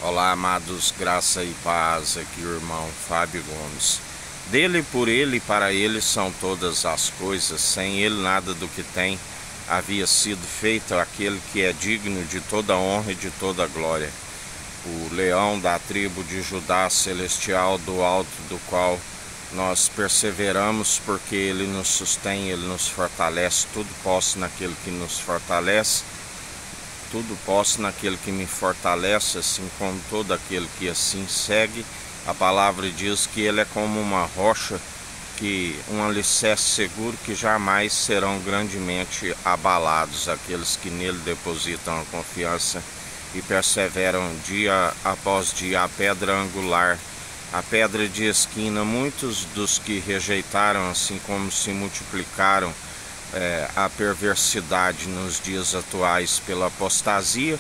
Olá, amados, graça e paz, aqui o irmão Fábio Gomes. Dele, por ele e para ele são todas as coisas, sem ele nada do que tem havia sido feito aquele que é digno de toda honra e de toda glória. O leão da tribo de Judá celestial, do alto do qual nós perseveramos, porque ele nos sustém, ele nos fortalece. Tudo posso naquele que nos fortalece. Tudo posso naquele que me fortalece, assim como todo aquele que assim segue. A palavra diz que ele é como uma rocha, um alicerce seguro, que jamais serão grandemente abalados aqueles que nele depositam a confiança e perseveram dia após dia. A pedra angular, a pedra de esquina. Muitos dos que rejeitaram, assim como se multiplicaram a perversidade nos dias atuais pela apostasia,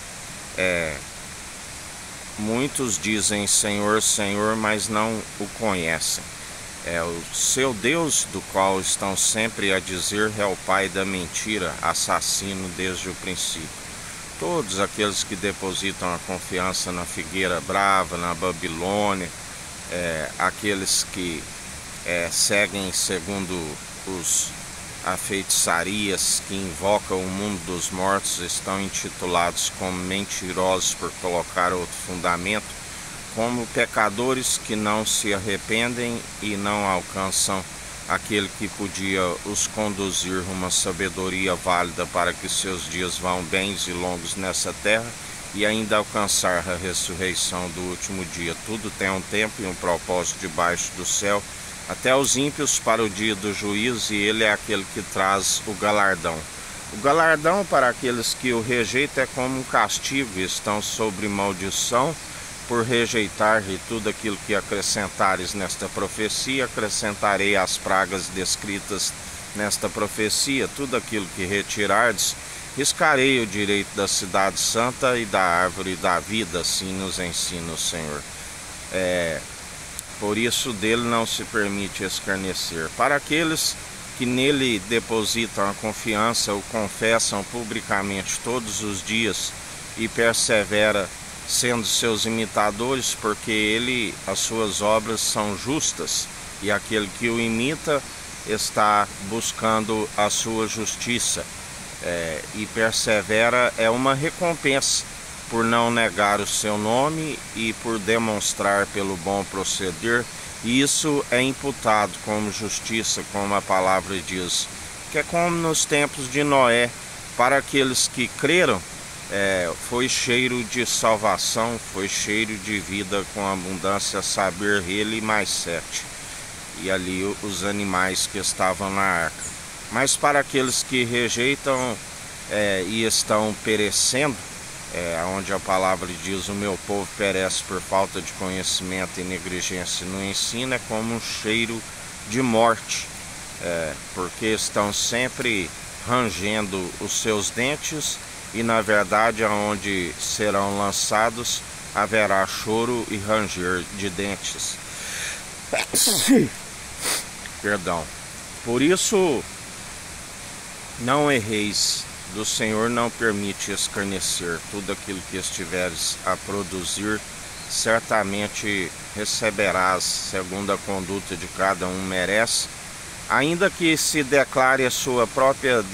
muitos dizem Senhor, Senhor, mas não o conhecem. O seu Deus, do qual estão sempre a dizer, é o pai da mentira, assassino desde o princípio. Todos aqueles que depositam a confiança na figueira brava, na Babilônia, aqueles que seguem segundo a feitiçarias, que invocam o mundo dos mortos, estão intitulados como mentirosos por colocar outro fundamento, como pecadores que não se arrependem e não alcançam aquele que podia os conduzir uma sabedoria válida para que seus dias vão bens e longos nessa terra e ainda alcançar a ressurreição do último dia. Tudo tem um tempo e um propósito debaixo do céu, até os ímpios para o dia do juízo, e ele é aquele que traz o galardão. O galardão para aqueles que o rejeitam é como um castigo, estão sobre maldição por rejeitar, e tudo aquilo que acrescentares nesta profecia, acrescentarei as pragas descritas nesta profecia. Tudo aquilo que retirardes, riscarei o direito da cidade santa e da árvore da vida, assim nos ensina o Senhor. Por isso dele não se permite escarnecer. Para aqueles que nele depositam a confiança, o confessam publicamente todos os dias e persevera sendo seus imitadores, porque as suas obras são justas, e aquele que o imita está buscando a sua justiça, e persevera, é uma recompensa por não negar o seu nome e por demonstrar pelo bom proceder. E isso é imputado como justiça, como a palavra diz, que é como nos tempos de Noé. Para aqueles que creram, foi cheiro de salvação, foi cheiro de vida com abundância, saber ele e mais 7, e ali os animais que estavam na arca. Mas para aqueles que rejeitam e estão perecendo, onde a palavra diz, o meu povo perece por falta de conhecimento e negligência no ensino, é como um cheiro de morte, porque estão sempre rangendo os seus dentes, e na verdade aonde serão lançados haverá choro e ranger de dentes. Perdão. Por isso não erreis, do Senhor não permite escarnecer. Tudo aquilo que estiveres a produzir, certamente receberás, segundo a conduta de cada um merece, ainda que se declare a sua própria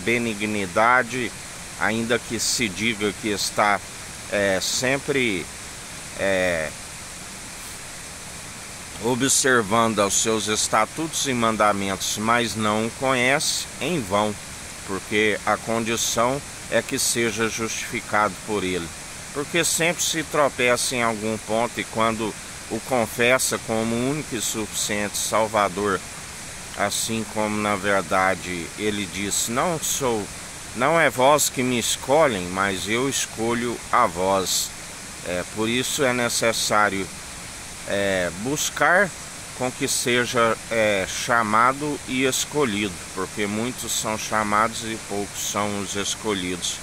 benignidade, ainda que se diga que está sempre observando aos seus estatutos e mandamentos, mas não o conhece, em vão, porque a condição é que seja justificado por ele. Porque sempre se tropeça em algum ponto, e quando o confessa como único e suficiente Salvador, assim como na verdade ele disse, não é vós que me escolhem, mas eu escolho a vós. Por isso é necessário buscar com que seja chamado e escolhido, porque muitos são chamados e poucos são os escolhidos,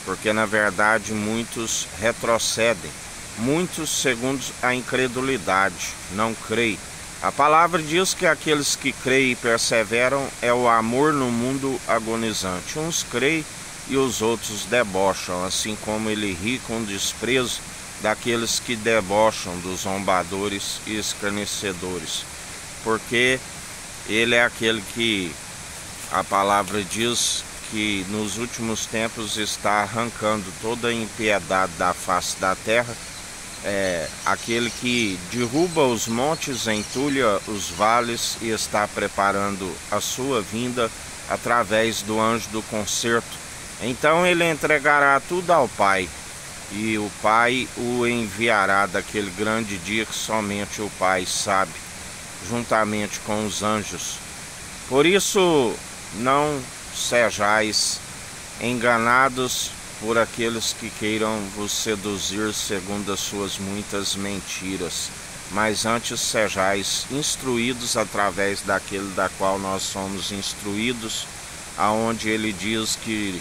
porque na verdade muitos retrocedem, muitos segundo a incredulidade, não creem. A palavra diz que aqueles que creem e perseveram é o amor no mundo agonizante. Uns creem e os outros debocham, assim como ele ri com desprezo daqueles que debocham, dos zombadores e escarnecedores, porque ele é aquele que a palavra diz que nos últimos tempos está arrancando toda a impiedade da face da terra, aquele que derruba os montes, entulha os vales e está preparando a sua vinda através do anjo do concerto. Então ele entregará tudo ao Pai, e o Pai o enviará daquele grande dia que somente o Pai sabe, juntamente com os anjos. Por isso, não sejais enganados por aqueles que queiram vos seduzir segundo as suas muitas mentiras, mas antes sejais instruídos através daquele da qual nós somos instruídos, aonde ele diz que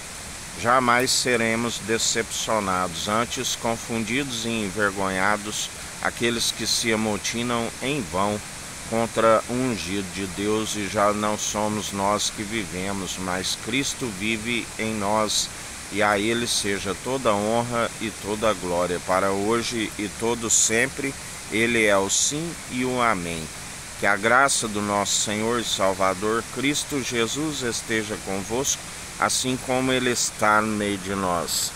jamais seremos decepcionados, antes confundidos e envergonhados aqueles que se amotinam em vão contra o ungido de Deus, e já não somos nós que vivemos, mas Cristo vive em nós, e a Ele seja toda a honra e toda a glória, para hoje e todo sempre. Ele é o sim e o amém. Que a graça do nosso Senhor e Salvador Cristo Jesus esteja convosco, assim como Ele está no meio de nós.